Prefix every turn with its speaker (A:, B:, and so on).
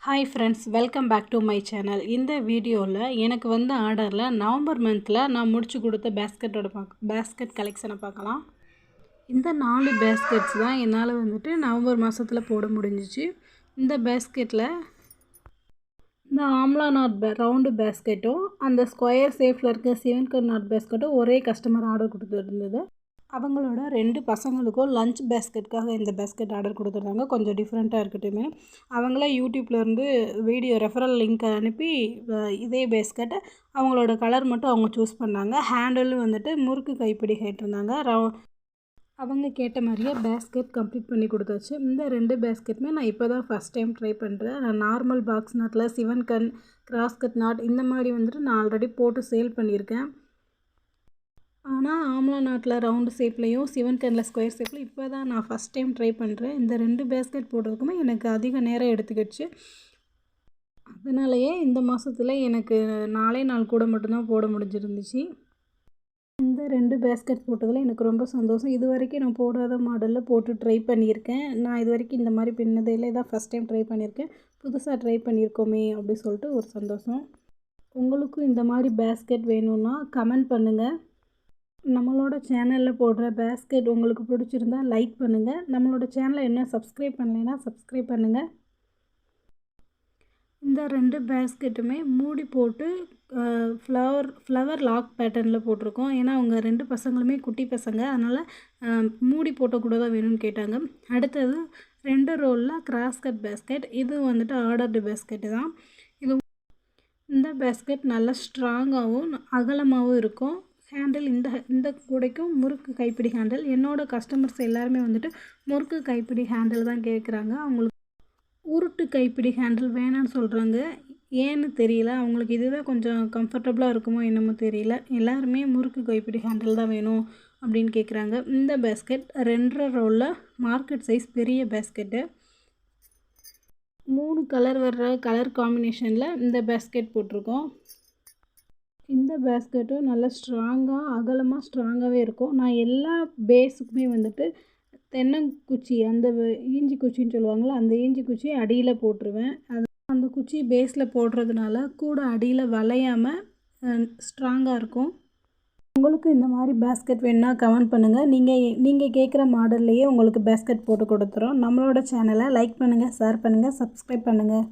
A: Hi friends, welcome back to my channel. இந்த வீடியோவில் எனக்கு வந்த ஆர்டரில் நவம்பர் மந்தில் நான் முடிச்சு கொடுத்த பேஸ்கெட் கலெக்ஷனை பார்க்கலாம். இந்த 4 பேஸ்கெட்ஸ் தான் என்னால் நவம்பர் மாதத்தில் போட முடிஞ்சிச்சு. இந்த பேஸ்கெட்டில் இந்த ஆம்லா நாட் ரவுண்டு பேஸ்கெட்டும் அந்த ஸ்கொயர் ஷேப்பில் இருக்க சிவன் நாட் பேஸ்கெட்டும் ஒரே கஸ்டமர் ஆர்டர் கொடுத்துருந்தது. அவங்களோட 2 பசங்களுக்கும் லஞ்ச் பேஸ்கெட்டுக்காக இந்த பேஸ்கெட் ஆர்டர் கொடுத்துருந்தாங்க. கொஞ்சம் டிஃப்ரெண்ட்டாக இருக்கட்டுமே, அவங்கள யூடியூப்லேருந்து வீடியோ ரெஃபரல் லிங்க் அனுப்பி இதே பேஸ்கெட்டை அவங்களோட கலர் மட்டும் அவங்க சூஸ் பண்ணாங்க. ஹேண்டிலும் முறுக்கு கைப்பிடி கேட்டிருந்தாங்க. அவங்க கேட்ட மாதிரியே பேஸ்கெட் கம்ப்ளீட் பண்ணி கொடுத்தாச்சு. இந்த 2 பேஸ்கெட்டுமே நான் இப்போ தான் ஃபஸ்ட் டைம் ட்ரை பண்ணுறேன். நான் நார்மல் பாக்ஸ் நாட்டில் சிவன் கண், கிராஸ் கட் நாட் இந்த மாதிரி நான் ஆல்ரெடி போட்டு சேல் பண்ணியிருக்கேன். ஆனால் ஆம்லா நாட்டில் ரவுண்டு ஷேப்லேயும் சிவன் கண்ணில் ஸ்கொயர் ஷேப்பில் இப்போ தான் நான் ஃபஸ்ட் டைம் ட்ரை பண்ணுறேன். இந்த 2 பேஸ்கெட் போடுறதுக்குமே எனக்கு அதிக நேரம் எடுத்துக்கிடுச்சு. அதனாலேயே இந்த மாதத்தில் எனக்கு 4 நாள் கூட மட்டும்தான் போட முடிஞ்சிருந்துச்சு. இந்த 2 பேஸ்கெட் போட்டதில் எனக்கு ரொம்ப சந்தோஷம். இது வரைக்கும் நான் போடாத மாடலில் போட்டு ட்ரை பண்ணியிருக்கேன். நான் இது வரைக்கும் இந்த மாதிரி பின்னதில் இதான் ஃபஸ்ட் டைம் ட்ரை பண்ணியிருக்கேன். புதுசாக ட்ரை பண்ணியிருக்கோமே அப்படி சொல்லிட்டு ஒரு சந்தோஷம். உங்களுக்கும் இந்த மாதிரி பேஸ்கெட் வேணும்னா கமெண்ட் பண்ணுங்கள். நம்மளோட சேனலில் போடுற பேஸ்கெட் உங்களுக்கு பிடிச்சிருந்தா லைக் பண்ணுங்கள். நம்மளோட சேனலை இன்னும் சப்ஸ்கிரைப் பண்ணலைன்னா சப்ஸ்கிரைப் பண்ணுங்கள். இந்த 2 பேஸ்கெட்டுமே மூடி போட்டு ஃப்ளவர் லாக் பேட்டர்னில் போட்டிருக்கோம். ஏன்னா அவங்க 2 பசங்களுமே குட்டி பசங்க, அதனால் மூடி போட்ட கூட தான் வேணும்னு கேட்டாங்க. அடுத்தது 2 ரோலில் கிராஸ் கட் பேஸ்கெட். இது ஆர்டர்டு பேஸ்கெட்டு தான். இந்த பேஸ்கெட் நல்லா ஸ்ட்ராங்காகவும் அகலமாகவும் இருக்கும். ஹேண்டில் இந்த கூடைக்கும் முறுக்கு கைப்பிடி ஹேண்டில். என்னோடய கஸ்டமர்ஸ் எல்லாருமே முறுக்கு கைப்பிடி ஹேண்டில் தான் கேட்குறாங்க. அவங்களுக்கு உருட்டு கைப்பிடி ஹேண்டில் வேணான்னு சொல்கிறாங்க. ஏன்னு தெரியல, அவங்களுக்கு இதுதான் கொஞ்சம் கம்ஃபர்டபுளாக இருக்குமோ என்னமோ தெரியல. எல்லாருமே முறுக்கு கைப்பிடி ஹேண்டில் தான் வேணும் அப்படின்னு கேட்குறாங்க. இந்த பேஸ்கெட் 2.5 ரோலில் மார்க்கெட் சைஸ் பெரிய பேஸ்கெட்டு. 3 கலர் வர்ற கலர் காம்பினேஷனில் இந்த பேஸ்கெட் போட்டிருக்கோம். இந்த பேஸ்கெட்டும் நல்லா அகலமாக ஸ்ட்ராங்காகவே இருக்கும். நான் எல்லா பேஸுக்குமே தென்னங்குச்சி, அந்த ஈஞ்சி குச்சின்னு சொல்லுவாங்கள்ல, அந்த ஈஞ்சி குச்சி அடியில் போட்டுருவேன். அந்த குச்சி பேஸில் போடுறதுனால கூட அடியில் வளையாமல் ஸ்ட்ராங்காக இருக்கும். உங்களுக்கு இந்த மாதிரி பேஸ்கெட் வேணுன்னா கமெண்ட் பண்ணுங்கள். நீங்கள் கேட்குற மாடல்லையே உங்களுக்கு பேஸ்கெட் போட்டு கொடுத்துறோம். நம்மளோட சேனலை லைக் பண்ணுங்கள், ஷேர் பண்ணுங்கள், சப்ஸ்கிரைப் பண்ணுங்கள்.